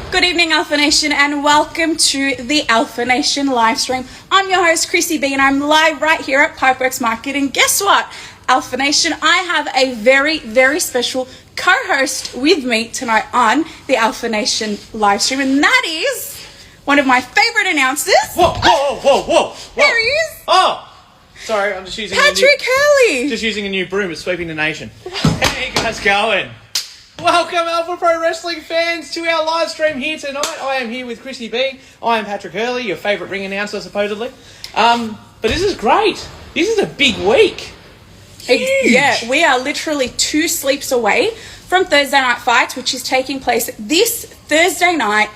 Good evening, Alpha Nation, and welcome to the Alpha Nation live stream. I'm your host, Chrissy B, and I'm live right here at Pipeworks Market. And guess what, Alpha Nation? I have a very, very special co-host with me tonight on the Alpha Nation live stream, and that is one of my favorite announcers. Whoa. There he is. Oh, sorry, I'm just using Patrick Hurley. Just using a new broom. It's sweeping the nation. How you guys going? Welcome, Alpha Pro Wrestling fans, to our live stream here tonight. I am here with Chrissy B. I am Patrick Hurley, your favourite ring announcer, supposedly. But this is great. This is a big week. Huge. Yeah, we are literally 2 sleeps away from Thursday Night Fights, which is taking place this Thursday night,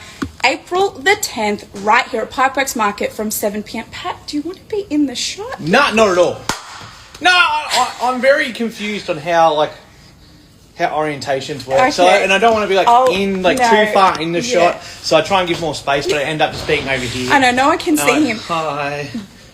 April the 10th, right here at Pipeworks Market from 7 p.m. Pat, do you want to be in the shot? Not at all. No, I'm very confused on how orientations work. Okay. So, and I don't want to be too far in the shot. Yeah. So I try and give more space, but I end up just being over here. I know, no one can see him. Hi.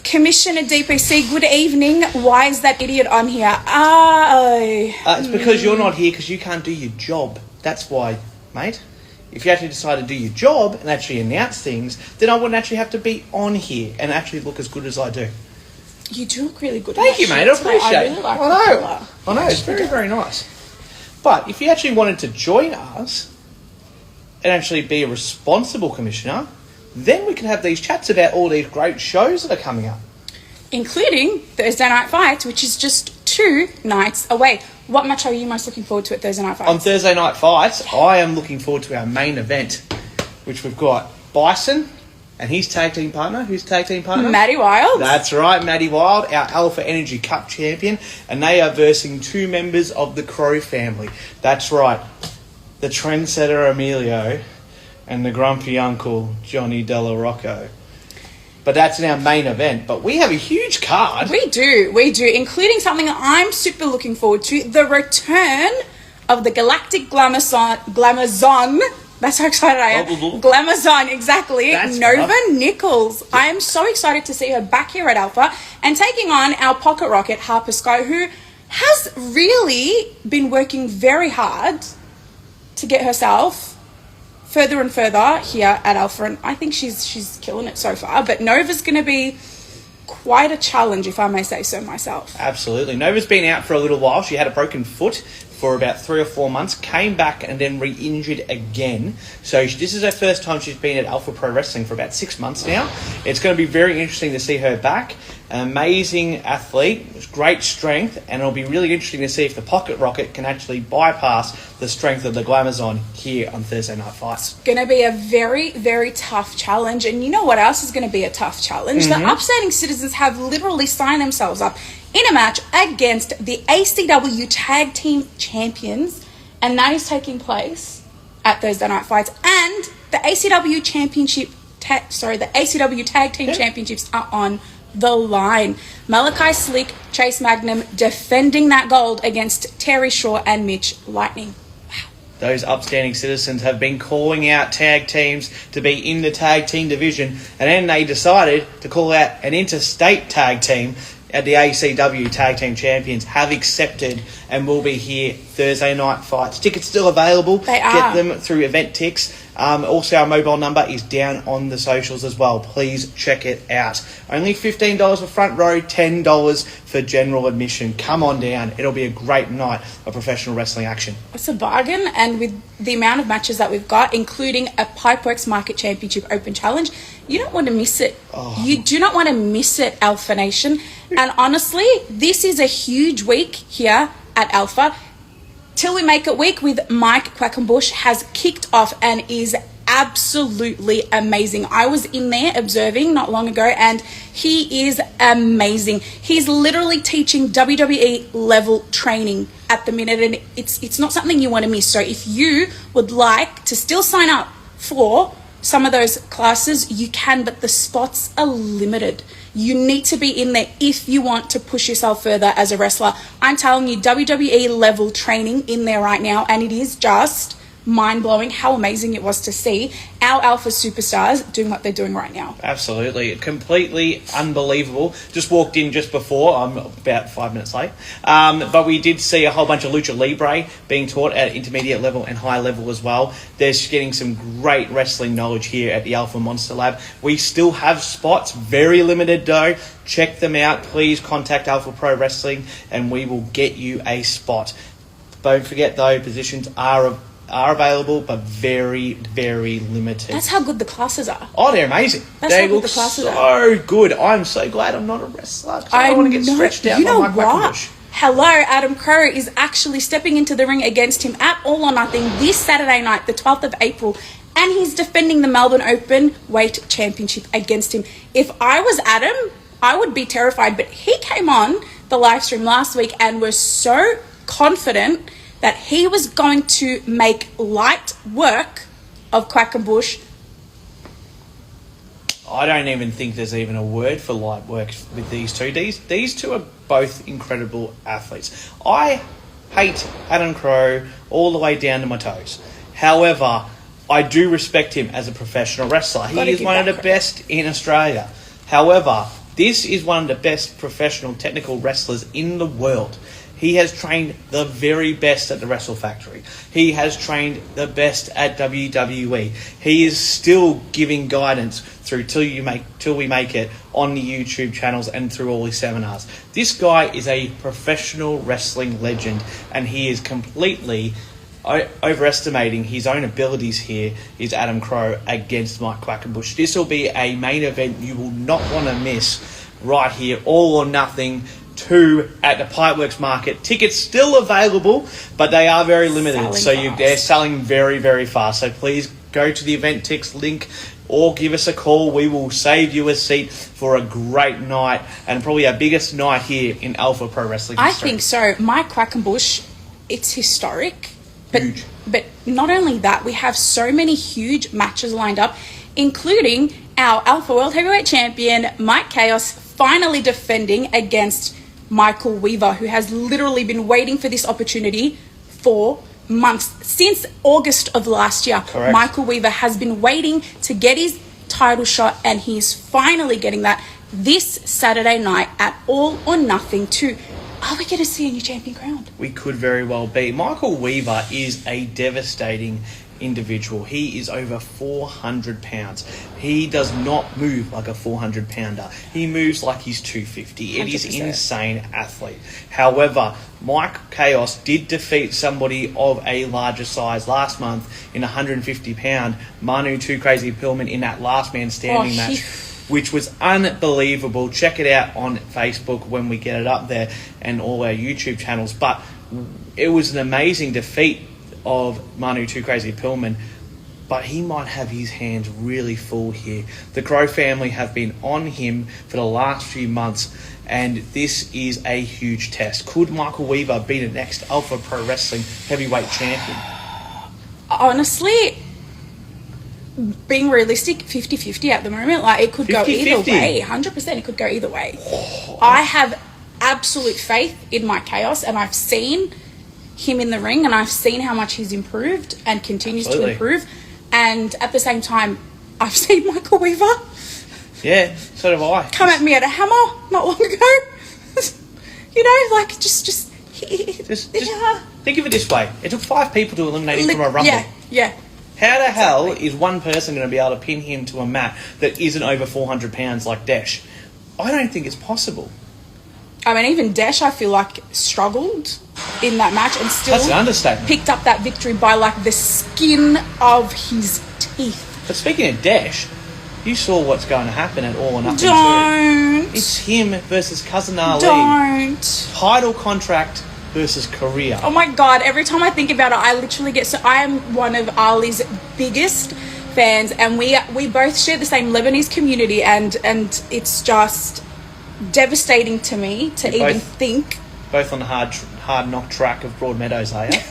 Commissioner DPC, good evening. Why is that idiot on here? It's because you're not here because you can't do your job. That's why, mate. If you actually decide to do your job and actually announce things, then I wouldn't actually have to be on here and actually look as good as I do. You do look really good. Thank you, mate. I appreciate it. Really like I know. It's very, very nice. But if you actually wanted to join us and actually be a responsible commissioner, then we can have these chats about all these great shows that are coming up. Including Thursday Night Fights, which is just 2 nights away. What match are you most looking forward to at Thursday Night Fights? On Thursday Night Fights, I am looking forward to our main event, which we've got Bison and his tag team partner. Who's tag team partner? Matty Wild. That's right, Matty Wild, our Alpha Energy Cup champion, and they are versing 2 members of the Crow family. That's right, the trendsetter Emilio and the grumpy uncle Johnny Della Rocco. But that's in our main event. But we have a huge card. We do, including something that I'm super looking forward to, the return of the Galactic Glamazon. That's how excited I am. Glamazon, exactly. That's Nova rough. Nichols. I am so excited to see her back here at Alpha and taking on our pocket rocket, Harper Sky, who has really been working very hard to get herself further and further here at Alpha, and I think she's killing it so far. But Nova's going to be quite a challenge, if I may say so myself. Absolutely. Nova's been out for a little while. She had a broken foot for about 3 or 4 months, came back and then re-injured again. So this is her first time she's been at Alpha Pro Wrestling for about 6 months now. It's going to be very interesting to see her back. An amazing athlete, great strength, and it'll be really interesting to see if the Pocket Rocket can actually bypass the strength of the Glamazon here on Thursday Night Fights. Going to be a very, very tough challenge. And you know what else is going to be a tough challenge? The Upstanding Citizens have literally signed themselves up in a match against the ACW Tag Team Champions, and that is taking place at Thursday Night Fights. And the ACW the ACW Tag Team Championships are on the line. Malachi Slick, Chase Magnum defending that gold against Terry Shaw and Mitch Lightning. Those Upstanding Citizens have been calling out tag teams to be in the tag team division, and then they decided to call out an interstate tag team at the ACW Tag Team Champions, have accepted and will be here Thursday Night Fights. Tickets still available. They are. Get them through Event Tix. Also, our mobile number is down on the socials as well. Please check it out. Only $15 for front row, $10 for general admission. Come on down. It'll be a great night of professional wrestling action. It's a bargain, and with the amount of matches that we've got, including a Pipeworks Market Championship Open Challenge, you don't want to miss it. You do not want to miss it, Alpha Nation. And honestly, this is a huge week here at Alpha. Till We Make It week with Mike Quackenbush has kicked off and is absolutely amazing. I was in there observing not long ago, and he is amazing. He's literally teaching WWE level training at the minute, and it's not something you want to miss. So if you would like to still sign up for some of those classes, you can, but the spots are limited. You need to be in there if you want to push yourself further as a wrestler. I'm telling you, WWE level training in there right now, and it is just mind-blowing how amazing it was to see our alpha superstars doing what they're doing right now. Absolutely. Completely unbelievable. Just walked in just before. I'm about 5 minutes late. But we did see a whole bunch of Lucha Libre being taught at intermediate level and high level as well. They're getting some great wrestling knowledge here at the Alpha Monster Lab. We still have spots, very limited though. Check them out. Please contact Alpha Pro Wrestling and we will get you a spot. Don't forget though, positions are available, but very, very limited. That's how good the classes are. Oh, they're amazing. That's they how good look the classes so good. I'm so glad I'm not a wrestler. I don't want to get stretched out you know by Mike what? Quackenbush. Hello, Adam Crow is actually stepping into the ring against him at All or Nothing this Saturday night, the 12th of April, and he's defending the Melbourne Open Weight Championship against him. If I was Adam, I would be terrified, but he came on the live stream last week and was so confident that he was going to make light work of Quackenbush. I don't even think there's even a word for light work with these two. These two are both incredible athletes. I hate Adam Crow all the way down to my toes. However, I do respect him as a professional wrestler. He is one of the best in Australia. However, this is one of the best professional technical wrestlers in the world. He has trained the very best at the Wrestle Factory. He has trained the best at WWE. He is still giving guidance through till we make it on the YouTube channels and through all his seminars. This guy is a professional wrestling legend, and he is completely overestimating his own abilities here. Is Adam Crow against Mike Quackenbush. This will be a main event you will not want to miss right here. All or Nothing 2 at the Pipeworks Market. Tickets still available, but they are very limited. They're selling very, very fast. So please go to the event ticks link or give us a call. We will save you a seat for a great night and probably our biggest night here in Alpha Pro Wrestling history. I think so. Mike Quackenbush, it's historic. But, Huge. But not only that, we have so many huge matches lined up, including our Alpha World Heavyweight Champion, Mike Chaos, finally defending against Michael Weaver, who has literally been waiting for this opportunity for months. Since August of last year, Correct. Michael Weaver has been waiting to get his title shot, and he's finally getting that this Saturday night at All or Nothing 2. Are we going to see a new champion crowned? We could very well be. Michael Weaver is a devastating individual. He is over 400 pounds. He does not move like a 400 pounder. He moves like he's 250. It is 100%. insane athlete. However, Mike Chaos did defeat somebody of a larger size last month in 150 pound Manu Too Crazy Pillman in that last man standing match, which was unbelievable. Check it out on Facebook when we get it up there and all our YouTube channels. But it was an amazing defeat of Manu Too Crazy Pillman, but he might have his hands really full here. The Crow family have been on him for the last few months, and this is a huge test. Could Michael Weaver be the next Alpha Pro Wrestling heavyweight champion? Honestly, being realistic, 50-50 at the moment. Like, it could go 50-50. either way. 100% it could go either way. I have absolute faith in Mike Chaos, and I've seen him in the ring, and I've seen how much he's improved and continues to improve. And at the same time, I've seen Michael Weaver. Yeah, so have I. Come at me at a hammer not long ago. You know, like, just yeah. Think of it this way. It took 5 people to eliminate him from a rumble. Yeah. How the hell is one person going to be able to pin him to a mat that isn't over 400 pounds like Dash? I don't think it's possible. I mean, even Dash, I feel like, struggled in that match and still That's an understatement. picked up that victory by, like, the skin of his teeth. But speaking of Dash, you saw what's going to happen at All or Nothing 2. Don't. It's him versus Cousin Ali. Don't. Title contract versus career. Oh my God, every time I think about it, I literally get so... I am one of Ali's biggest fans, and we both share the same Lebanese community, and it's just devastating to me to even think. Both on the hard knock track of Broadmeadows, are you?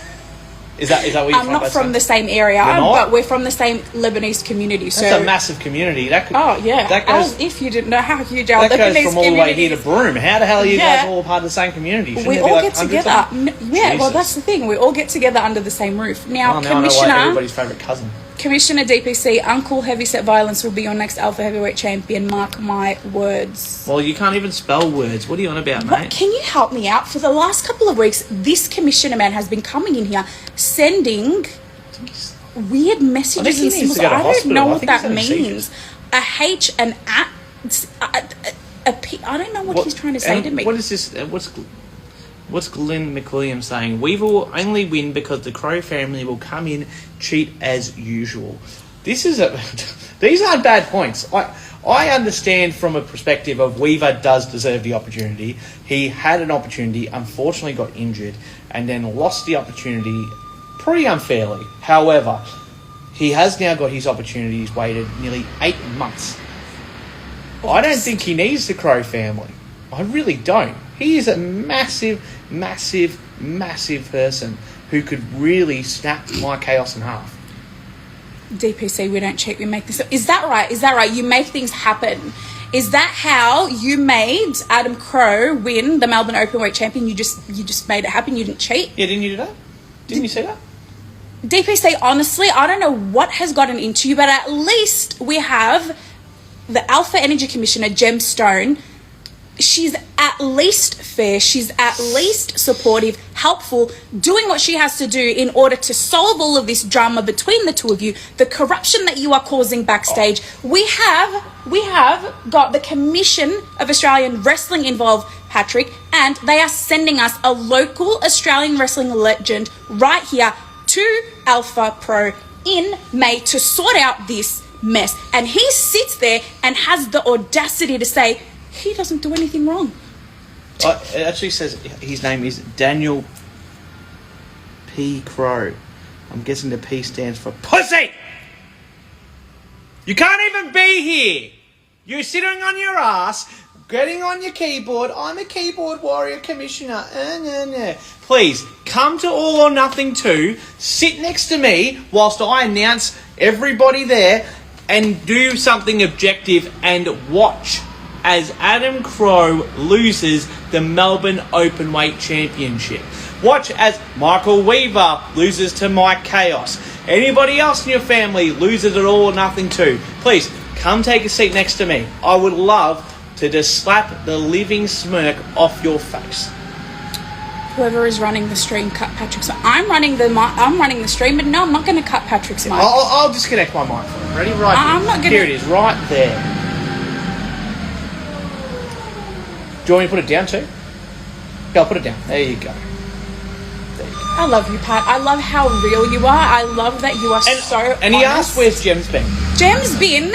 Is that what you're I'm trying not to from say? the same area, You're not? but we're from the same Lebanese community. So That's a massive community. That could, oh yeah, that goes. as if you didn't know how huge our That Lebanese goes from all the way here to community is. Broome. How the hell are you Yeah. guys all part of the same community? Shouldn't We there be all like get hundreds together. of them? Yeah, well, Jesus. that's the thing. We all get together under the same roof. Now, Oh, now I know why Commissioner everybody's favourite cousin. DPC, Uncle Heavyset Violence will be your next Alpha Heavyweight champion. Mark my words. Well, you can't even spell words. What are you on about, What, mate? can you help me out? For the last couple of weeks, this commissioner man has been coming in here sending weird messages he and needs symbols. to go to I don't hospital. know I what think he's that having means. A H, an at, a P. I don't know what he's trying to say to me. What is this? What's Glenn McWilliams saying? We will only win because the Crow family will come in, cheat as usual. These aren't bad points. I understand from a perspective of Weaver does deserve the opportunity. He had an opportunity, unfortunately got injured, and then lost the opportunity pretty unfairly. However, he has now got his opportunity. He's waited nearly 8 months. I don't think he needs the Crow family. I really don't. He is a massive, massive, massive person who could really snap my chaos in half. DPC, we don't cheat, we make this. Is that right? Is that right? You make things happen. Is that how you made Adam Crow win the Melbourne Openweight champion? You just made it happen. You didn't cheat. Yeah, didn't you do that? Didn't you see that? DPC, honestly, I don't know what has gotten into you, but at least we have the Alpha Energy Commissioner, Jem Stone. She's at least fair. She's at least supportive, helpful, doing what she has to do in order to solve all of this drama between the two of you, the corruption that you are causing backstage. We have got the Commission of Australian Wrestling involved, Patrick, and they are sending us a local Australian wrestling legend right here to Alpha Pro in May to sort out this mess. And he sits there and has the audacity to say he doesn't do anything wrong. It actually says his name is Daniel P. Crow. I'm guessing the P stands for pussy! You can't even be here! You're sitting on your ass, getting on your keyboard. I'm a keyboard warrior commissioner. Please, come to All or Nothing 2, sit next to me whilst I announce everybody there and do something objective and watch as Adam Crow loses the Melbourne Openweight Championship. Watch as Michael Weaver loses to Mike Chaos. Anybody else in your family loses it All or Nothing too. Please, come take a seat next to me. I would love to just slap the living smirk off your face. Whoever is running the stream, cut Patrick's mic. I'm running the stream, but no, I'm not going to cut Patrick's mic. I'll disconnect my microphone. Ready? Right I'm here. not gonna- Here it is, right there. Do you want me to put it down too? Yeah, I'll put it down. There you go. I love you, Pat. I love how real you are. I love that you are so And he honest. asked where's Jem's been. Jem's been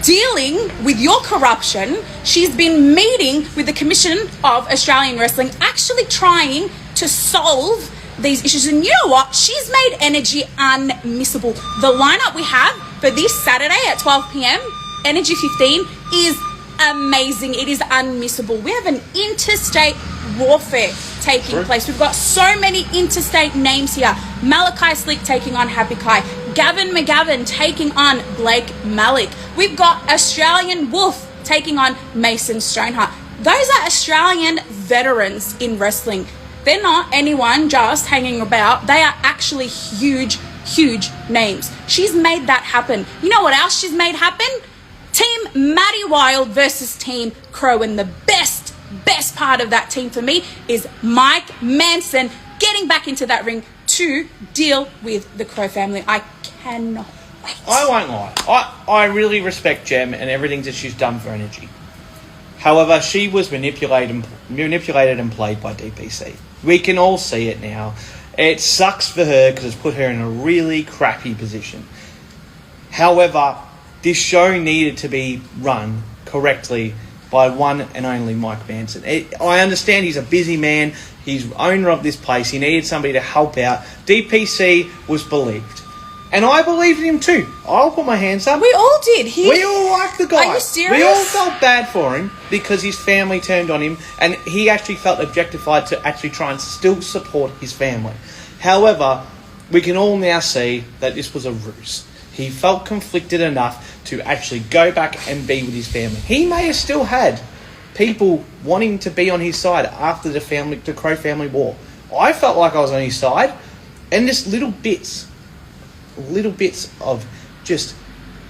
dealing with your corruption. She's been meeting with the Commission of Australian Wrestling, actually trying to solve these issues. And you know what? She's made energy unmissable. The lineup we have for this Saturday at 12 p.m, Energy 15, is amazing. It is unmissable. We have an interstate warfare taking place. We've got so many interstate names here. Malachi Slick taking on Happy Kai. Gavin McGavin taking on Blake Malik. We've got Australian Wolf taking on Mason Stoneheart. Those are Australian veterans in wrestling. They're not anyone just hanging about. They are actually huge, huge names. She's made that happen. You know what else she's made happen? Team Matty Wild versus Team Crow, and the best part of that team for me is Mike Manson getting back into that ring to deal with the Crow family. I cannot wait. I won't lie. I really respect Jem and everything that she's done for Energy. However, she was manipulated and played by DPC. We can all see it now. It sucks for her because it's put her in a really crappy position. However, this show needed to be run correctly by one and only Mike Manson. I understand he's a busy man. He's owner of this place. He needed somebody to help out. DPC was believed. And I believed in him too. I'll put my hands up. We all did. We all liked the guy. Are you serious? We all felt bad for him because his family turned on him and he actually felt objectified to actually try and still support his family. However, we can all now see that this was a ruse. He felt conflicted enough to actually go back and be with his family. He may have still had people wanting to be on his side after the Crow family war. I felt like I was on his side, and just little bits of just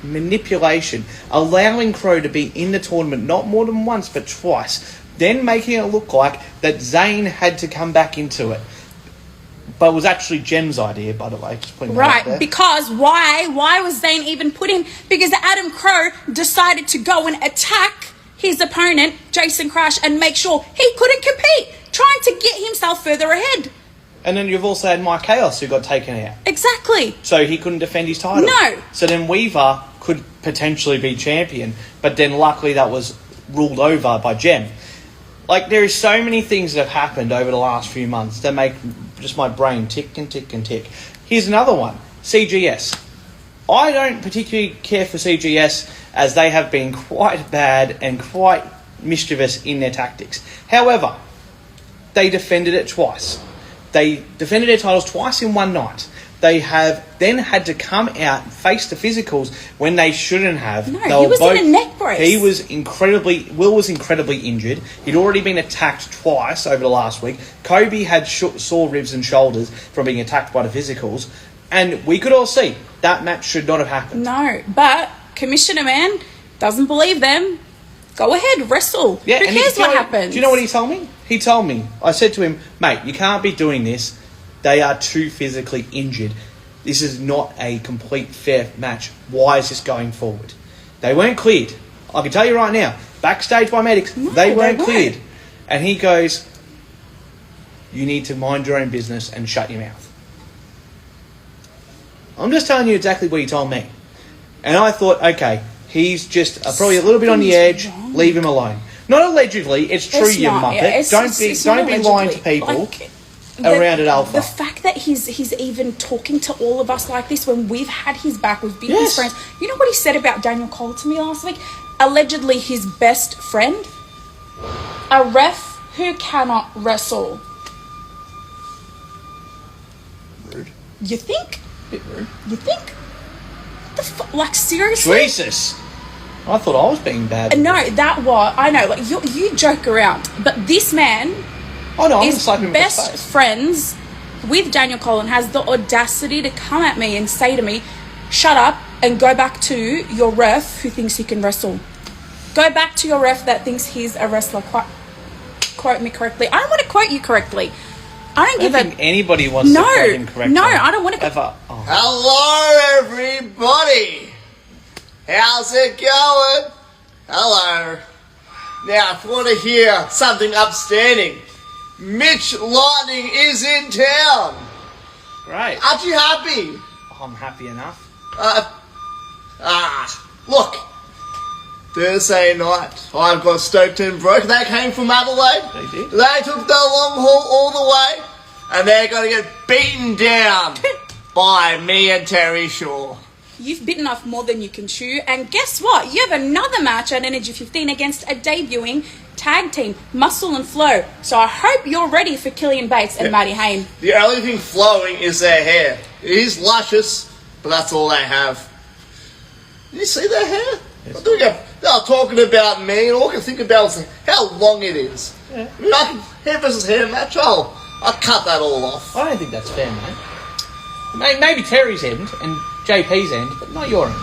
manipulation, allowing Crow to be in the tournament not more than once but twice, then making it look like that Zayn had to come back into it. But it was actually Jem's idea, by the way. Just putting that out there. Right, because why was Zayn even put in? Because Adam Crow decided to go and attack his opponent, Jason Crash, and make sure he couldn't compete, trying to get himself further ahead. And then you've also had Mike Chaos who got taken out. Exactly. So he couldn't defend his title. No. So then Weaver could potentially be champion, but then luckily that was ruled over by Jem. Like, there is so many things that have happened over the last few months that make just my brain tick and tick and tick. Here's another one. CGS. I don't particularly care for CGS, as they have been quite bad and quite mischievous in their tactics. However, they defended it twice. They defended their titles twice in one night. They have then had to come out and face the physicals when they shouldn't have. No, he was in a neck brace. Will was incredibly injured. He'd already been attacked twice over the last week. Kobe had sore ribs and shoulders from being attacked by the physicals. And we could all see that match should not have happened. No, but Commissioner Man doesn't believe them. Go ahead, wrestle. Yeah, Who cares what happens? Do you know what he told me? He told me, I said to him, mate, you can't be doing this. They are too physically injured. This is not a complete fair match. Why is this going forward? They weren't cleared. I can tell you right now, backstage by medics, No, they weren't they cleared. weren't. And he goes, you need to mind your own business and shut your mouth. I'm just telling you exactly what he told me. And I thought, okay, he's just probably a little bit on the edge. Wrong. Leave him alone. Not allegedly. It's true, It's you not, muppet. yeah, it's don't not be lying to allegedly. people Like, around at Alpha. The fact that he's even talking to all of us like this when we've had his back, we've been his Yes. friends. You know what he said about Daniel Cole to me last week? Allegedly his best friend, a ref who cannot wrestle. Rude. You think? Bit rude. You think? Like, seriously? Jesus. I thought I was being bad. No, I know, like, you joke around, but this man Oh no, I'm is just slapping him in the best face. friends with Daniel Cole and has the audacity to come at me and say to me, shut up and go back to your ref who thinks he can wrestle. Go back to your ref that thinks he's a wrestler. Quote me correctly. I don't want to quote you correctly. I don't I give don't a... think anybody wants to quote him correctly. No, I don't want to... Ever. Oh. Hello, everybody. How's it going? Hello. Now, if you want to hear something upstanding, Mitch Lightning is in town. Great. Aren't you happy? I'm happy enough. Look. Thursday night, I've got Stoketon Broke. They came from Adelaide. They did. They took the long haul all the way, and they're going to get beaten down by me and Terry Shaw. You've bitten off more than you can chew, and guess what? You have another match at Energy 15 against a debuting tag team, Muscle and Flow. So I hope you're ready for Killian Bates and Matty Hain. The only thing flowing is their hair. It is luscious, but that's all they have. Did you see their hair? Yes. They were talking about me, and all I can think about is how long it is. Yeah. I mean, hair versus hair match, I'll cut that all off. I don't think that's fair, mate. Maybe Terry's end and JP's end, but not your end.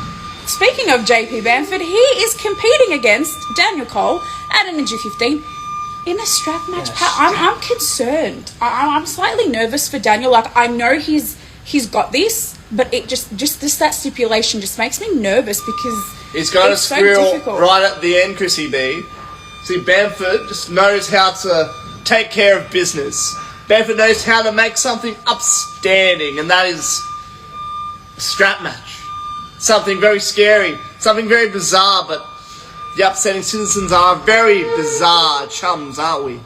Speaking of JP Bamford, he is competing against Daniel Cole at Energy 15 in a strap match. Yes. I'm concerned. I'm slightly nervous for Daniel. Like, I know he's got this, but it just that stipulation just makes me nervous because He's going to it's so squirrel difficult. right at the end, Chrissy B. See, Bamford just knows how to take care of business. Bamford knows how to make something upstanding, and that is a strap match. Something very scary, something very bizarre, but the upsetting citizens are very bizarre chums, aren't we?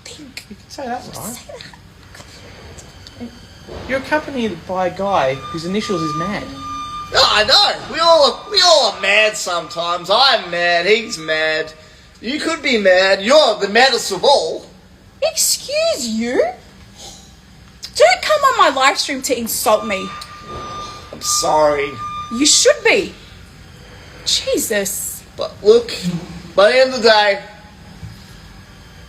Think. You can say that, right? You're accompanied by a guy whose initials is Mad. No, I know. We all are mad sometimes. I'm mad. He's mad. You could be mad. You're the maddest of all. Excuse you? Don't come on my live stream to insult me. I'm sorry. You should be. Jesus. But look, by the end of the day,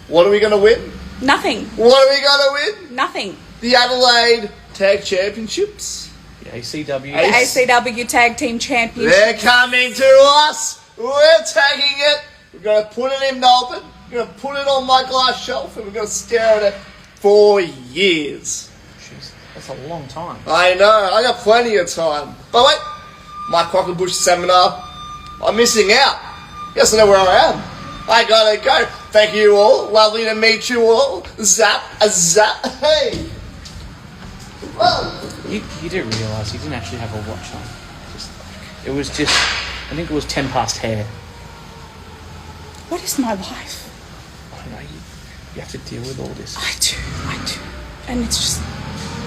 what are we going to win? Nothing. What are we going to win? Nothing. The Adelaide Tag Championships. The ACW. The ACW Tag Team Championship. They're coming to us. We're taking it. We're going to put it in Melbourne. We're going to put it on my glass shelf and we're going to stare at it for years. Jeez, that's a long time. I know. I got plenty of time. But wait, my Quackenbush seminar, I'm missing out. Yes, I know where I am. I gotta go. Thank you all. Lovely to meet you all. Zap, a zap. Hey. Well, You do realise he didn't actually have a watch on. It was just, I think it was 10 past hair. What is my life? I don't know, you have to deal with all this. I do. And it's just...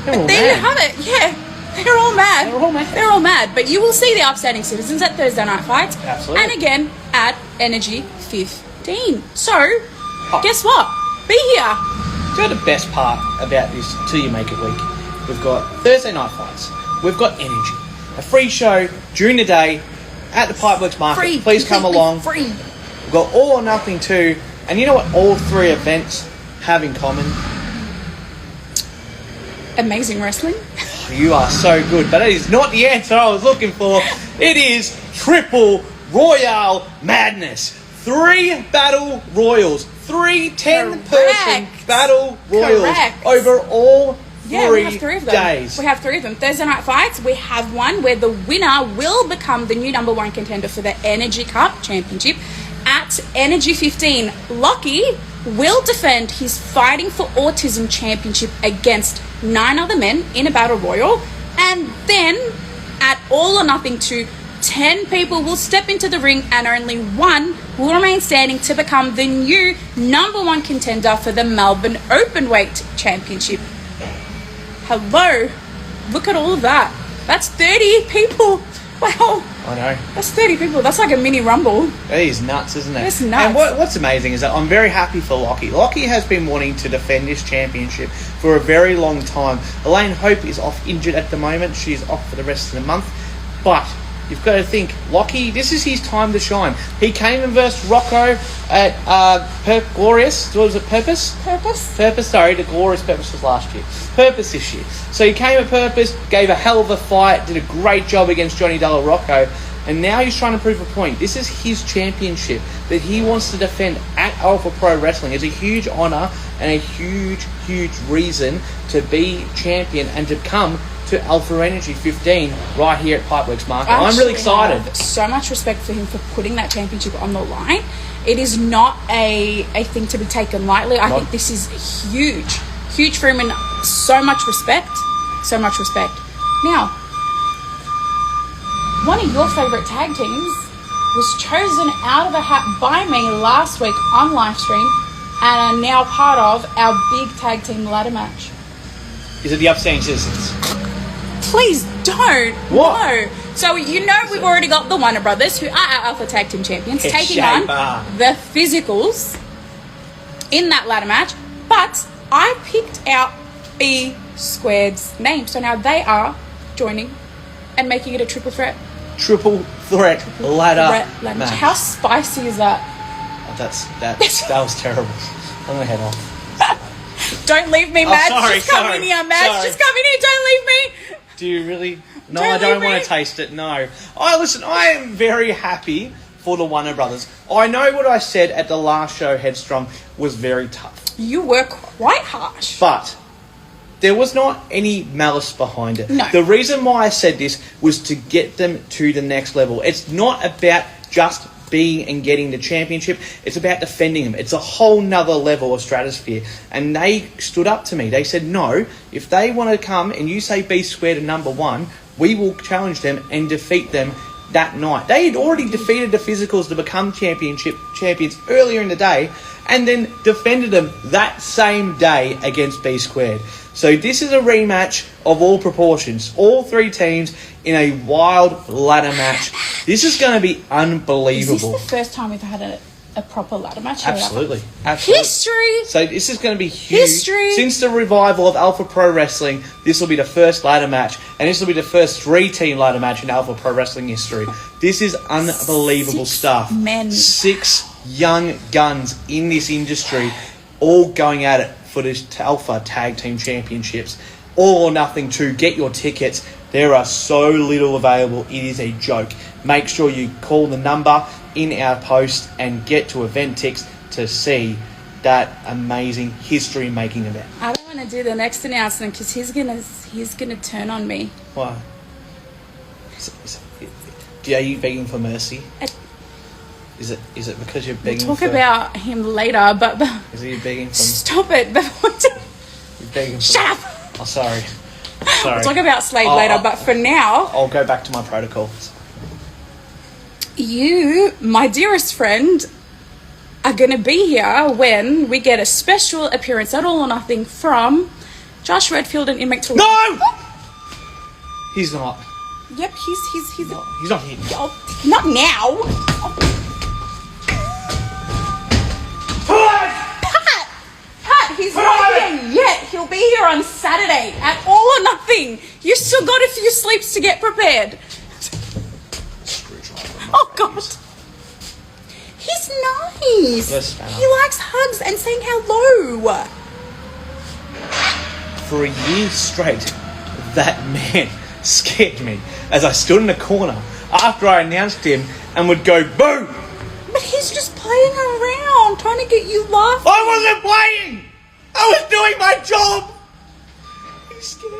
They're all There you mad. have it. Yeah. They're all mad. They're all mad. They're all mad. But you will see the upstanding citizens at Thursday Night Fights. Absolutely. And again at Energy 15. So, guess what? Be here. Do you know the best part about this Till You Make It week? We've got Thursday Night Fights. We've got Energy. A free show during the day at the Pipeworks Market. Free. Please come Completely along. Free. We've got All or Nothing too. And you know what all three events have in common? Amazing wrestling. You are so good, but that is not the answer I was looking for. It is Triple Royale Madness. 3 battle royals. 3 10-person Correct. battle royals Correct. over all Yeah, we have 3 of them. days. We have 3 of them. Thursday Night Fights, we have one where the winner will become the new number 1 contender for the Energy Cup Championship at Energy 15. Lockie will defend his Fighting for Autism Championship against 9 other men in a battle royal. And then at All or Nothing 2, 10 people will step into the ring and only 1 will remain standing to become the new number 1 contender for the Melbourne Openweight Championship. Hello, look at all of that. That's 30 people. Wow, I know. that's 30 people. That's like a mini rumble. That is nuts, isn't it? It's nuts. And what's amazing is that I'm very happy for Lockie. Lockie has been wanting to defend this championship for a very long time. Elaine Hope is off injured at the moment. She's off for the rest of the month. But you've got to think, Lockie, this is his time to shine. He came and versed Rocco at Glorious. What was it, Purpose? Purpose, sorry, the Glorious Purpose was last year. Purpose this year. So he came at Purpose, gave a hell of a fight, did a great job against Johnny Della Rocco, and now he's trying to prove a point. This is his championship that he wants to defend at Alpha Pro Wrestling. It's a huge honour and a huge, huge reason to be champion and to come to Alpha Energy 15 right here at Pipeworks Market. I'm really excited. Have so much respect for him for putting that championship on the line. It is not a thing to be taken lightly. I think this is huge for him, and so much respect. Now, one of your favourite tag teams was chosen out of a hat by me last week on live stream and are now part of our big tag team ladder match. Is it the Upstanding Citizens? Please don't. What? No. So you know we've already got the Warner Brothers, who are our Alpha Tag Team Champions, Head taking on shaper. the Physicals in that ladder match. But I picked out B Squared's name, so now they are joining and making it a triple threat. Triple threat ladder Ladder match. How spicy is that? That was terrible. I'm gonna head off. Don't leave me, Mads. sorry, Just come sorry, in here, Mads. sorry. Just come in here. Don't leave me. Do you really? No, Don't I don't leave want me. to taste it. No. Listen, I am very happy for the Warner Brothers. I know what I said at the last show, Headstrong, was very tough. You were quite harsh. But there was not any malice behind it. No. The reason why I said this was to get them to the next level. It's not about just being and getting the championship. It's about defending them. It's a whole nother level of stratosphere. And they stood up to me. They said, no, if they want to come and you say B Squared to number 1, we will challenge them and defeat them that night. They had already defeated the Physicals to become champions earlier in the day, and then defended them that same day against B Squared. So this is a rematch of all proportions. All 3 teams in a wild ladder match. This is going to be Is unbelievable. this the first time we've had a proper ladder match. here at Alpha. Absolutely. History. So this is going to be huge. History. Since the revival of Alpha Pro Wrestling, this will be the first ladder match, and this will be the first 3-team ladder match in Alpha Pro Wrestling history. This is unbelievable 6 stuff. men. 6 young guns in this industry, all going at it for this Alpha Tag Team Championships. All or nothing to get your tickets. There are so little available. It is a joke. Make sure you call the number in our post and get to Eventix to see that amazing history-making event. I don't want to do the next announcement because he's gonna turn on me. Why? Are you begging for mercy? Is it because you're begging We'll talk for... about him later, but Is it you begging for... stop it. You're begging for... Shut up. Oh, sorry. We'll talk about Slade later, but for now, I'll go back to my protocols. you, my dearest friend, are going to be here when we get a special appearance at All or Nothing from Josh Redfield and Inmate Tool. No! He's not. Yep, he's No, he's not here. oh, not now. Pat, he's not here yet. He'll be here on Saturday at All or Nothing. You've still got a few sleeps to get prepared. Oh God. He's nice. Let's stand up. He likes hugs and saying hello. For a year straight, that man scared me as I stood in the corner after I announced him and would go, boom! But he's just playing around, trying to get you laughing. I wasn't playing! I was doing my job! He scared me.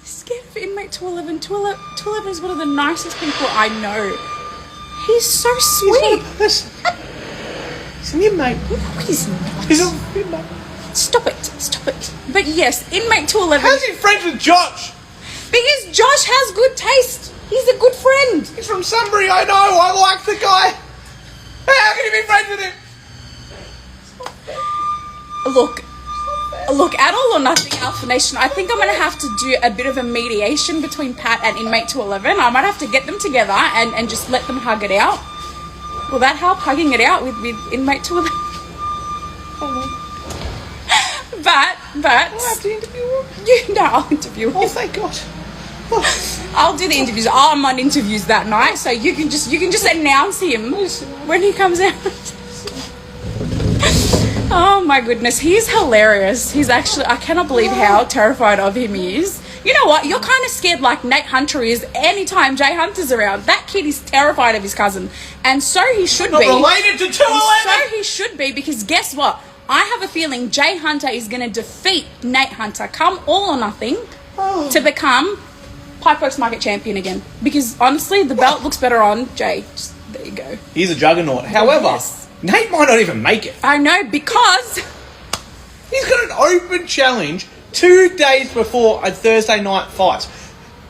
He's scared of Inmate 211. 211 is one of the nicest people I know. He's so sweet. He's an inmate. No, he's not. He's an inmate. Stop it. But yes, Inmate 211. How's he friends with Josh? Because Josh has good taste. He's a good friend. He's from Sunbury, I know. I like the guy. How can you be friends with him? Look, at All or Nothing Alpha Nation, I think I'm going to have to do a bit of a mediation between Pat and Inmate 211. I might have to get them together and just let them hug it out. Will that help, hugging it out with Inmate 211? But I'll have to interview him. I'll interview him. Oh, thank God. I'll do the interviews. I'm on interviews that night, so you can just announce him when he comes out. Oh my goodness, he's hilarious. He's actually, I cannot believe how terrified of him he is. You know what? You're kind of scared like Nate Hunter is anytime Jay Hunter's around. That kid is terrified of his cousin. And so he should be. Related to 211? So he should be, because guess what? I have a feeling Jay Hunter is going to defeat Nate Hunter come All or Nothing to become Pipeworks Market Champion again. Because honestly, the belt looks better on Jay. Just, there you go. He's a juggernaut. However, Yes. Nate might not even make it. I know, because He's got an open challenge 2 days before a Thursday night fight.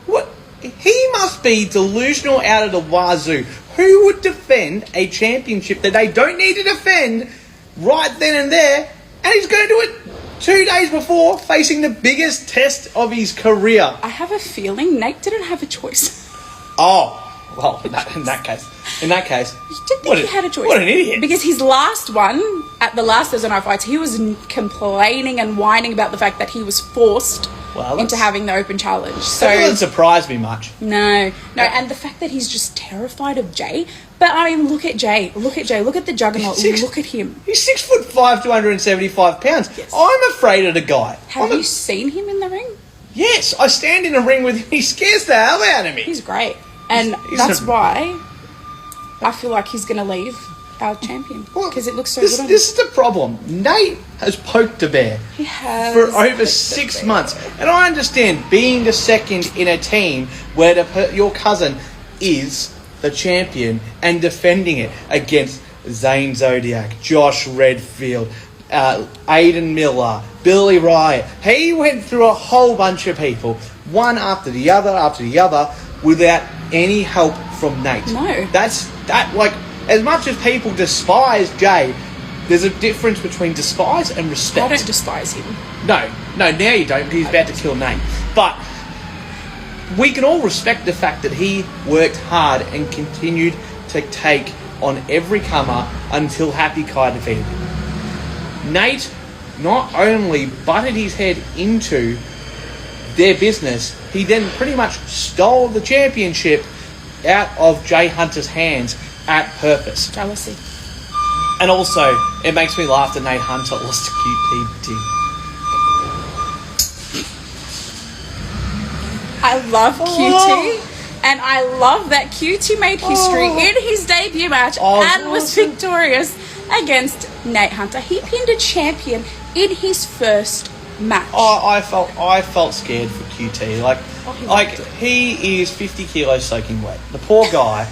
What? He must be delusional out of the wazoo. Who would defend a championship that they don't need to defend right then and there? And he's going to do it 2 days before facing the biggest test of his career. I have a feeling Nate didn't have a choice. Oh, well, in that case. You did think he had a choice. What an idiot. Because his last one, at the last Thursday Night Fights, he was complaining and whining about the fact that he was forced into having the open challenge. So That doesn't surprise me much. No, and the fact that he's just terrified of Jay. But I mean, look at Jay. Look at the juggernaut. Look at him. He's 6'5", 275 pounds. Yes. I'm afraid of the guy. Have you seen him in the ring? Yes, I stand in a ring with him. He scares the hell out of me. He's great. And He's that's a- why I feel like he's going to leave our champion. Because it looks so this, good on this is the problem. Nate has poked the bear He has for over poked the 6 bear. months. And I understand being the second in a team where your cousin is the champion and defending it against Zane Zodiac, Josh Redfield, Aiden Miller, Billy Riot. He went through a whole bunch of people, one after the other, without any help from Nate. No. That's like, as much as people despise Jay, there's a difference between despise and I respect. don't despise him. No, now you don't, because he's about to kill Nate. But we can all respect the fact that he worked hard and continued to take on every comer until Happy Kai defeated him. Nate not only butted his head into their business, he then pretty much stole the championship out of Jay Hunter's hands at purpose. Jealousy. And also, it makes me laugh that Nate Hunter lost to QT. I love QT. And I love that QT made history in his debut match and was victorious against Nate Hunter. He pinned a champion in his first match. I felt scared for QT. he Like loved it. he is 50 kilos soaking wet. The poor guy.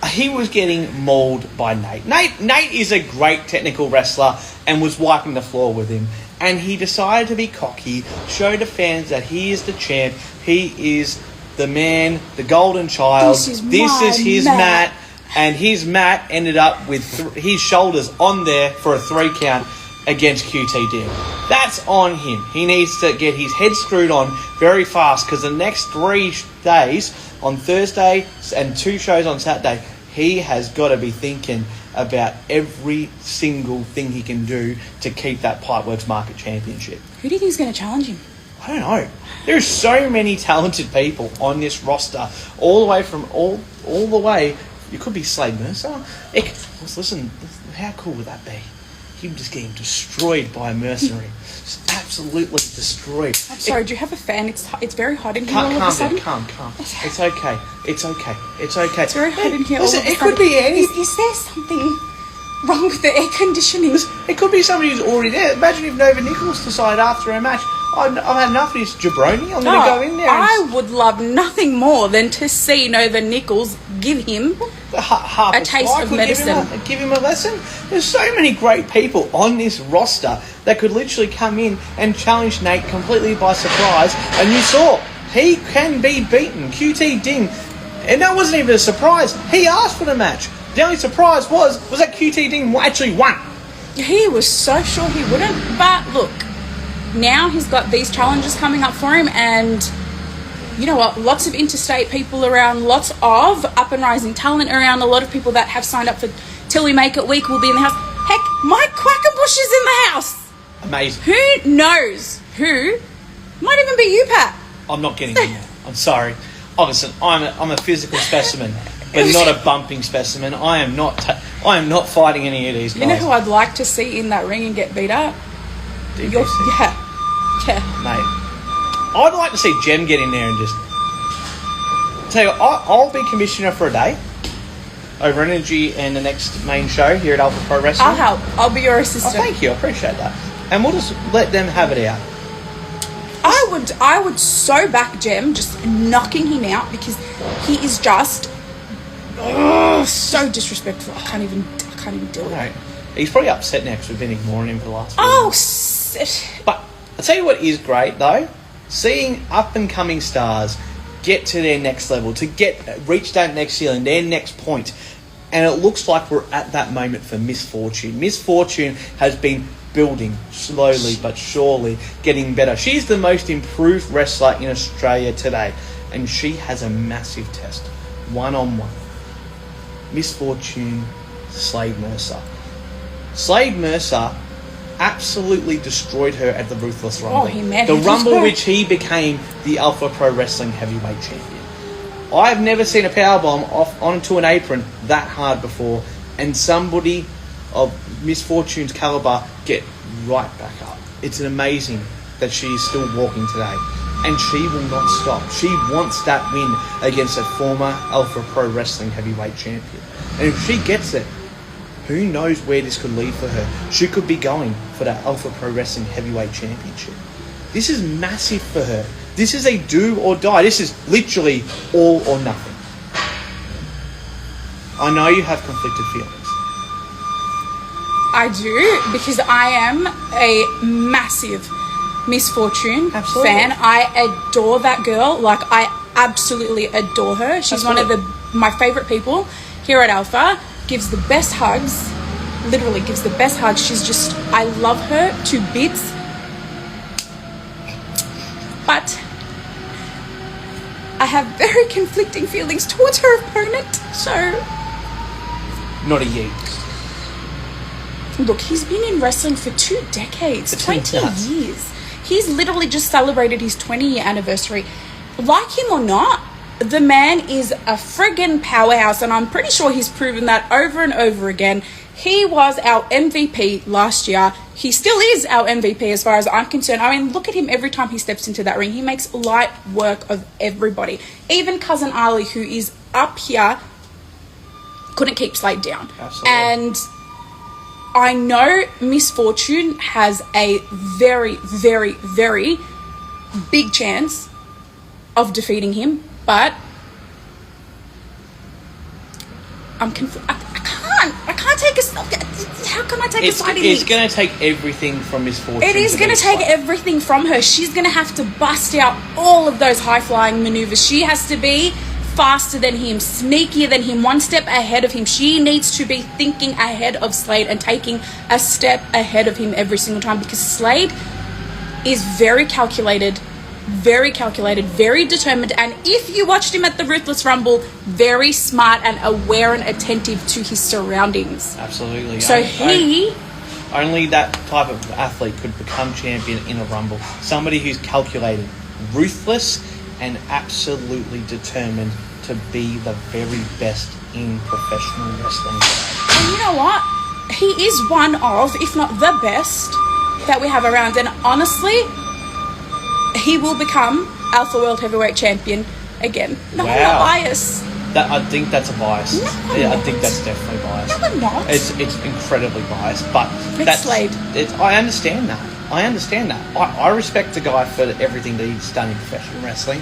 He was getting mauled by Nate. Nate is a great technical wrestler and was wiping the floor with him. And he decided to be cocky, show the fans that he is the champ. He is the man, the golden child. This is his my mat. And his mat ended up with his shoulders on there for a 3 count against QT Ding. That's on him. He needs to get his head screwed on very fast because the next 3 days, on Thursday and 2 shows on Saturday, he has got to be thinking about every single thing he can do to keep that Pipeworks Market Championship. Who do you think is going to challenge him? I don't know. There's so many talented people on this roster, all the way from all the way. It could be Slade Mercer. Listen, how cool would that be? Him just getting destroyed by a mercenary. Just absolutely destroyed. I'm sorry, do you have a fan? It's very hot in here all of a Calm sudden. down, calm. It's okay. It's Very hot in here all Listen, of a it sudden. could be anything. Is there something wrong with the air conditioning? It could be somebody who's already there. Imagine if Nova Nichols decided after a match, I've had enough of this jabroni. I'm going to go in there. I would love nothing more than to see Nova Nichols give him half a taste of medicine. Give him a lesson. There's so many great people on this roster that could literally come in and challenge Nate completely by surprise. And you saw, he can be beaten. QT Ding. And that wasn't even a surprise. He asked for the match. The only surprise was that QT Ding actually won. He was so sure he wouldn't. But look, now he's got these challenges coming up for him, and you know what? Lots of interstate people around, lots of up and rising talent around, a lot of people that have signed up for Till We Make It Week will be in the house. Heck, Mike Quackenbush is in the house. Amazing. Who knows who? Might even be you, Pat. I'm not getting in there. I'm sorry. Obviously, I'm a physical specimen, but not a bumping specimen. I am not fighting any of these guys. You know who I'd like to see in that ring and get beat up? DPC. Yeah. Mate, I'd like to see Jem get in there and just tell you, I'll be commissioner for a day over Energy and the next main show here at Alpha Pro Wrestling. I'll help. I'll be your Oh, assistant. thank you, I appreciate that. And we'll just let them have it out. I would so back Jem just knocking him out because he is just so disrespectful. I can't even deal with it. Right. He's probably upset now because we've been ignoring him for the last few Oh, months. But I'll tell you what is great though, seeing up and coming stars get to their next level, to reach that next ceiling, their next point. And it looks like we're at that moment for Miss Fortune. Miss Fortune has been building slowly but surely, getting better. She's the most improved wrestler in Australia today, and she has a massive test, one-on-one. Miss Fortune, Slade Mercer. Slade Mercer absolutely destroyed her at the Ruthless Rumble. Oh, he manhandled the Rumble her. which he became the Alpha Pro Wrestling Heavyweight Champion. I've never seen a powerbomb off onto an apron that hard before, and somebody of Miss Fortune's caliber get right back up. It's amazing that she is still walking today, and she will not stop. She wants that win against a former Alpha Pro Wrestling Heavyweight Champion. And if she gets it, who knows where this could lead for her. She could be going for that Alpha Pro Wrestling Heavyweight Championship. This is massive for her. This is a do or die. This is literally all or nothing. I know you have conflicted feelings. I do, because I am a massive Miss Fortune Absolutely. fan. I adore that girl. Like, I absolutely adore her. She's one of my favourite people here at Alpha. Gives the best hugs. Literally gives the best hugs. She's just, I love her to bits. But I have very conflicting feelings towards her opponent. So not a year. Look, he's been in wrestling for 2 decades, It's 20 nuts. years. He's literally just celebrated his 20-year anniversary. Like him or not, the man is a friggin' powerhouse, and I'm pretty sure he's proven that over and over again. He was our MVP last year. He still is our MVP as far as I'm concerned. I mean, look at him every time he steps into that ring. He makes light work of everybody. Even Cousin Ali, who is up here, couldn't keep Slade down. Absolutely. And I know Miss Fortune has a very, very, very big chance of defeating him, but I'm confused. I can't take a... How can I take a side in It's this? going to take everything from Miss Fortune. It is going to take everything from her. She's going to have to bust out all of those high-flying maneuvers. She has to be faster than him, sneakier than him, one step ahead of him. She needs to be thinking ahead of Slade and taking a step ahead of him every single time, because Slade is very calculated, very determined, and if you watched him at the Ruthless Rumble, very smart and aware and attentive to his surroundings. Absolutely. So Only that type of athlete could become champion in a Rumble. Somebody who's calculated, ruthless, and absolutely determined to be the very best in professional wrestling. And you know what? He is one of, if not the best, that we have around. And honestly, he will become Alpha World Heavyweight Champion again. No, I'm not Wow. biased. I think that's a bias. No, I'm Yeah, I not. think that's definitely biased. No, I'm not. It's incredibly biased, but It's Slade. I understand that. I respect the guy for everything that he's done in professional wrestling.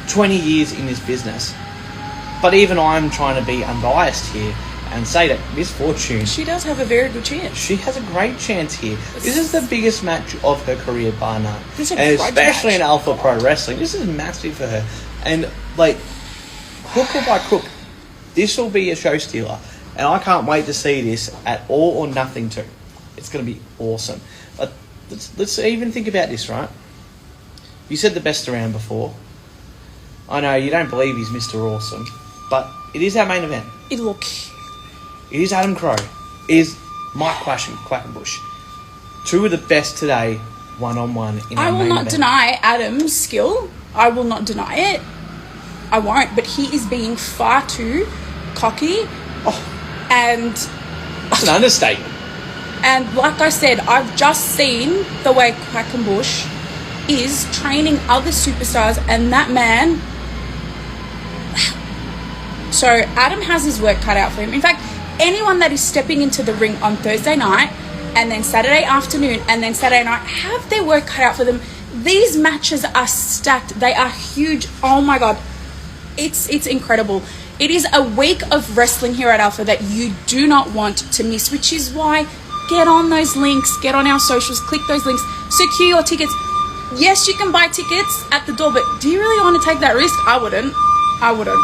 20 years in this business. But even I'm trying to be unbiased here and say that Miss Fortune, She does have a very good chance. she has a great chance here. This is the biggest match of her career, bar none. It's a And great especially match. in Alpha Pro Wrestling. This is massive for her. And, like, hook or by crook, this will be a show stealer. And I can't wait to see this at All or Nothing too. It's going to be awesome. But let's even think about this, right? You said the best around before. I know you don't believe he's Mr. Awesome, but it is our main event. Look, It is Adam Crow. It is Mike Quackenbush. Two of the best today, one-on-one in our I will main not event. deny Adam's skill. I will not deny it. I won't. But he is being far too cocky. And That's an understatement. like I said, I've just seen the way Quackenbush is training other superstars, and that man... So Adam has his work cut out for him. In fact, anyone that is stepping into the ring on Thursday night and then Saturday afternoon and then Saturday night have their work cut out for them. These matches are stacked. They are huge. Oh my God. It's incredible. It is a week of wrestling here at Alpha that you do not want to miss, which is why get on those links, get on our socials, click those links, secure your tickets. Yes, you can buy tickets at the door, but do you really want to take that risk? I wouldn't. I wouldn't.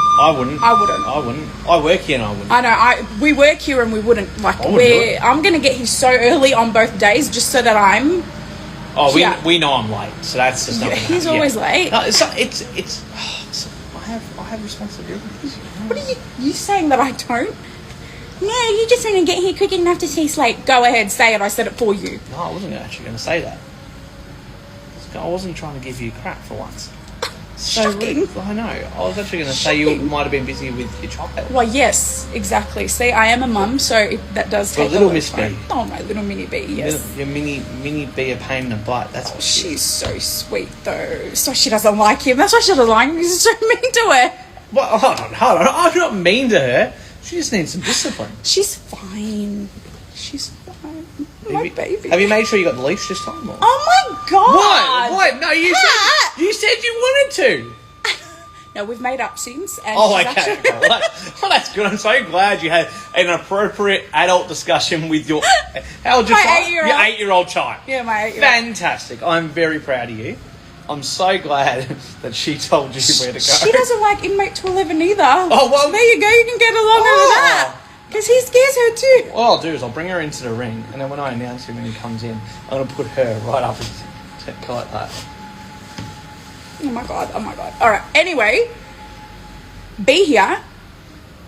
I work here and I wouldn't. I know. We work here and we wouldn't. Like, I wouldn't do it. I'm going to get here so early on both days just so that I'm... Oh, Yeah. we know I'm late, so that's just not. Yeah, gonna he's happen. always late. No, I have responsibilities. What are you saying that I don't? No, you just want to get here quick enough to see Slate. Go ahead, say it. I said it for you. No, I wasn't actually going to say that. I wasn't trying to give you crap for once. So Shocking. rude. I know. I was actually going to say you Shocking. might have been busy with your child. Well, yes, exactly. See, I am a mum, so that does Well, take little a lot Miss of time. B. Oh, my little mini B, yes. Your mini be a pain in the butt. That's what she is. She's so sweet, though. So she doesn't like him. That's why she doesn't like him. He's so mean to her. Well, hold on. I'm not mean to her. She just needs some discipline. She's fine. She's fine. My baby. Have you made sure you got the leash this time? Or? Oh, my God. What? No, Cat. you said you wanted to. No, we've made up since. And Oh, she's okay. actually- Well, that's good. I'm so glad you had an appropriate adult discussion with your... How old your My child? 8-year-old. Your 8-year-old child. Yeah, my 8-year-old. Fantastic. I'm very proud of you. I'm so glad that she told you where to go. She doesn't like inmate 211 either. Oh, well- There you go. You can get along over that. Because he scares her too. What I'll do is I'll bring her into the ring, and then when I announce him when he comes in, I'm going to put her right up and like that. Oh my God. All right. Anyway, be here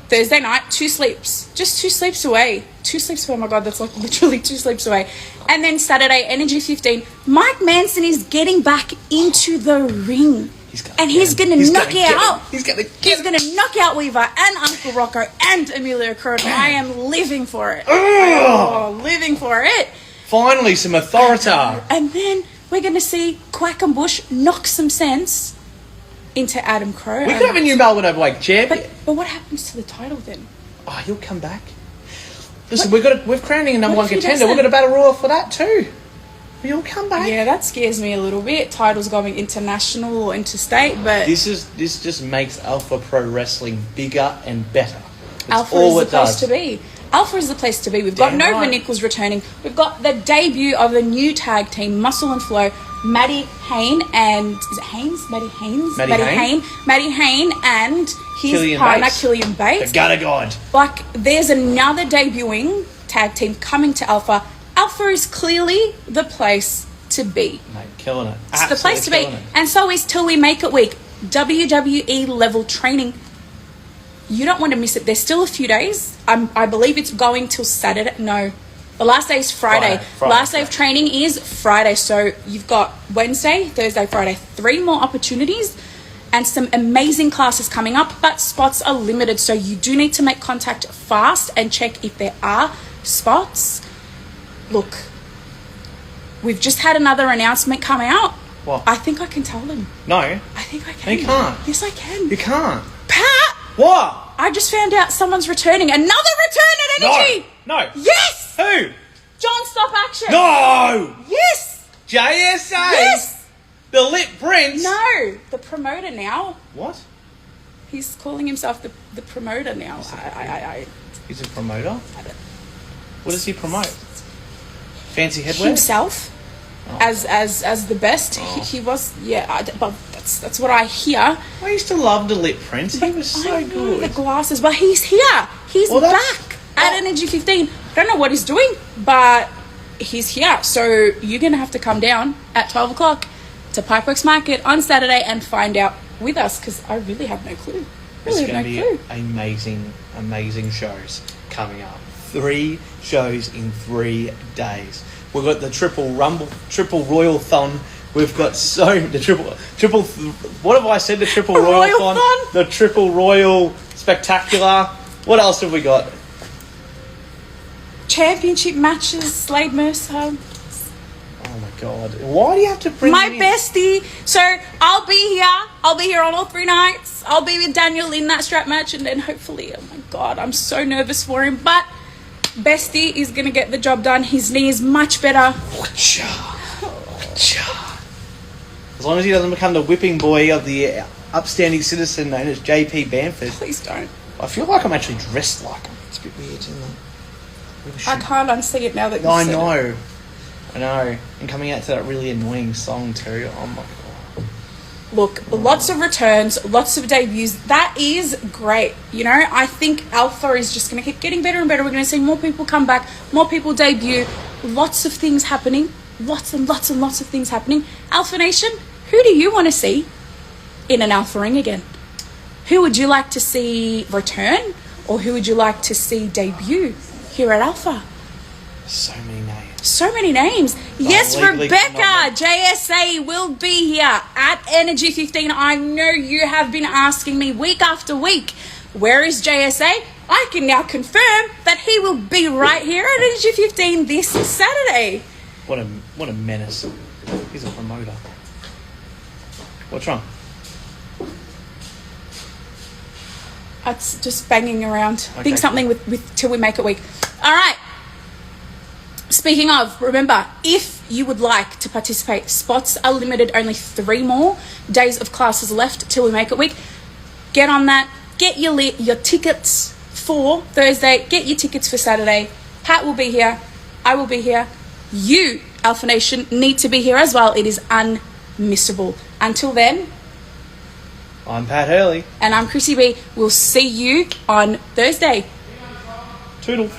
Thursday night, 2 sleeps. Just 2 sleeps away. 2 sleeps away. Oh my God, that's like literally 2 sleeps away. And then Saturday, Energy 15. Mike Manson is getting back into the ring. He's going to knock it out. He's going to knock out Weaver and Uncle Rocco and Emilio Cruz. I am living for it. Oh, living for it. Finally, some authority. And then we're going to see Quackenbush knock some sense into Adam Crow. We could have a new Melbourne Overweight champion. But what happens to the title then? Oh, he'll come back. Listen, we're crowning a number What one if he contender. We've got a battle royal for that too. He'll come back. Yeah, that scares me a little bit. Titles going international or interstate, but This just makes Alpha Pro Wrestling bigger and better. It's Alpha all is it the place does. to be. Alpha is the place to be. We've got Damn Nova right. Nichols returning. We've got the debut of the new tag team, Muscle and Flow, Maddie Hayne and is it Haynes? Maddie Haynes? Maddie Hayne and his Killian partner Bates. Killian Bates. The Gutter God. Like, there's another debuting tag team coming to Alpha. Alpha is clearly the place to be. Mate, killing it. It's the place to be. And so is Till We Make It Week. WWE level training. You don't want to miss it. There's still a few days. I believe it's going till Saturday. No. The last day is Friday. Friday. Last day of training is Friday. So you've got Wednesday, Thursday, Friday. 3 more opportunities and some amazing classes coming up. But spots are limited. So you do need to make contact fast and check if there are spots. Look, we've just had another announcement come out. What? I think I can tell them. No, I think I can. you can't. Yes, I can. You can't. Pat! What? I just found out someone's returning. Another return at Energy! No. Yes! Who? John Stop Action! No! Yes! JSA? Yes! The Lit Prince? No! The promoter now. What? He's calling himself the promoter now. He's a promoter? What does he promote? Fancy headwear? Himself as the best. He was, but that's what I hear. I used to love the Lit Prince. He was so I know good. the glasses, but he's here. He's Well, that's- back at Energy 15. I don't know what he's doing, but he's here. So you're going to have to come down at 12 o'clock to Pipeworks Market on Saturday and find out with us, because I really have no clue. It's Really going have to no be clue. amazing shows coming up. 3 shows in 3 days. We've got the triple royal thon. We've got the triple. What have I said? The triple royal Royal thon. thon? The triple royal spectacular. What else have we got? Championship matches, Slade Mercer. Oh my god! Why do you have to bring My him in? bestie. So I'll be here. I'll be here on all 3 nights. I'll be with Daniel in that strap match, and then hopefully, oh my god, I'm so nervous for him. But bestie is gonna get the job done. His knee is much better. As long as he doesn't become the whipping boy of the upstanding citizen known as JP Bamford. Please don't. I feel like I'm actually dressed like him. It's a bit weird, isn't it? I can't unsee it now that you I said it. know. I know. And coming out to that really annoying song too. Oh my god. Look, lots of returns, lots of debuts. That is great. You know, I think Alpha is just going to keep getting better and better. We're going to see more people come back, more people debut. Lots of things happening. Lots and lots and lots of things happening. Alpha Nation, who do you want to see in an Alpha ring again? Who would you like to see return? Or who would you like to see debut here at Alpha? So many names. So many names. Yes, legally Rebecca, cannot. JSA will be here at Energy 15. I know you have been asking me week after week, where is JSA? I can now confirm that he will be right here at Energy 15 this Saturday. What a menace. He's a promoter. What's wrong? It's just banging around. Okay. Think something with Till We Make It Week. All right. Speaking of, remember, if you would like to participate, spots are limited, only 3 more days of classes left till we make it week. Get on that. Get your tickets for Thursday. Get your tickets for Saturday. Pat will be here. I will be here. You, Alpha Nation, need to be here as well. It is unmissable. Until then, I'm Pat Hurley. and I'm Chrissy B. We'll see you on Thursday. Toodle.